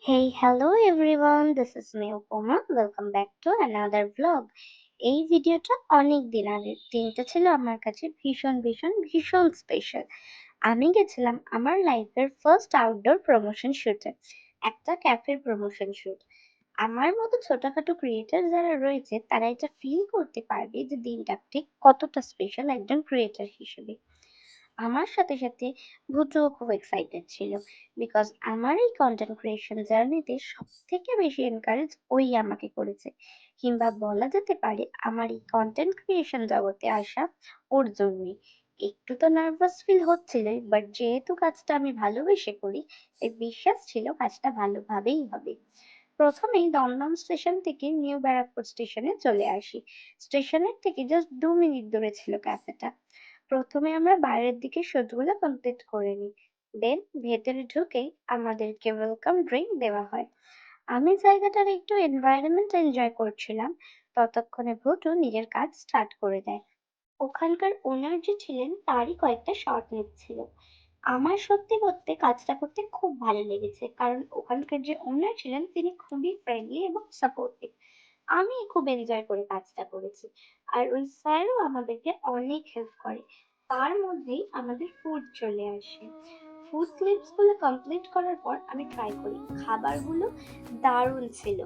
Hello everyone, this is me Upama. Welcome back to another vlog. এই ভিডিওটা অনেক দিন আগের। দিনটা ছিল আমার কাছে ভীষণ স্পেশাল। আমি গেছিলাম আমার লাইফের ফার্স্ট আউটডোর প্রমোশন শুটে, একটা ক্যাফের প্রমোশন শুট। আমার মতো ছোটখাটো ক্রিয়েটার যারা রয়েছে তারা এটা ফিল করতে পারবে যে দিনটা ঠিক কতটা স্পেশাল একজন ক্রিয়েটার হিসেবে। আমার সাথে ভুতুও খুব এক্সাইটেড ছিল, বিকজ আমার এই কন্টেন্ট ক্রিয়েশন জার্নিতে সব থেকে বেশি এনকারেজ ওই আমাকে করেছে, কিংবা বলা যেতে পারে আমার এই কন্টেন্ট ক্রিয়েশন জগতে আসা ওর জন্যই। একটু তো নার্ভাস ফিল হচ্ছিল, বাট যেহেতু কাজটা আমি ভালোবেসে করি, এই বিশ্বাস ছিল কাজটা ভালোভাবেই হবে। প্রথমেই দমদম স্টেশন থেকে নিউ ব্যারাকপুর স্টেশনে চলে আসি। স্টেশনের থেকে জাস্ট 2 মিনিট দূরে ছিল ক্যাফেটা। প্রথমে আমরা বাইরের দিকে শুটগুলো কমপ্লিট করে নিই, দেন ভেতরে ঢুকেই আমাদেরকে ওয়েলকাম ড্রিঙ্ক দেওয়া হয়। আমি জায়গাটার একটু এনভায়রনমেন্ট এনজয় করছিলাম, ততক্ষণে ভুটু নিজের কাজ স্টার্ট করে দেয়। ওখানকার ওনার যে ছিলেন তারই কয়েকটা শট নিচ্ছিল। আমার সত্যি কাজটা করতে খুব ভালো লেগেছে, কারণ ওখানকার যে ওনার ছিলেন তিনি খুবই ফ্রেন্ডলি এবং সাপোর্টিভ। আমি খুব এনজয় করে কাজটা করেছি। আর ওই স্যারও আমাদেরকে অনেক হেল্প করে। তার মধ্যেই আমাদের ফুড চলে আসে। ফুড ক্লিপস গুলো কমপ্লিট করার পর আমি ট্রাই করি। খাবারগুলো দারুণ ছিল।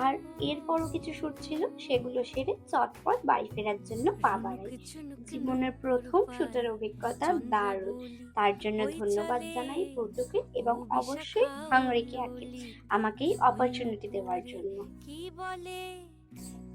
আর এরপরও কিছু শুট ছিল, সেগুলো সেরে চটপট বাড়ি ফেরার জন্য পা বাড়াই। জীবনের প্রথম শুটের অভিজ্ঞতা দারুণ। তার জন্য ধন্যবাদ জানাই বন্ধুকে এবং অবশ্যই হাংরি কেয়াকে আমাকে এই অপরচুনিটি দেওয়ার জন্য।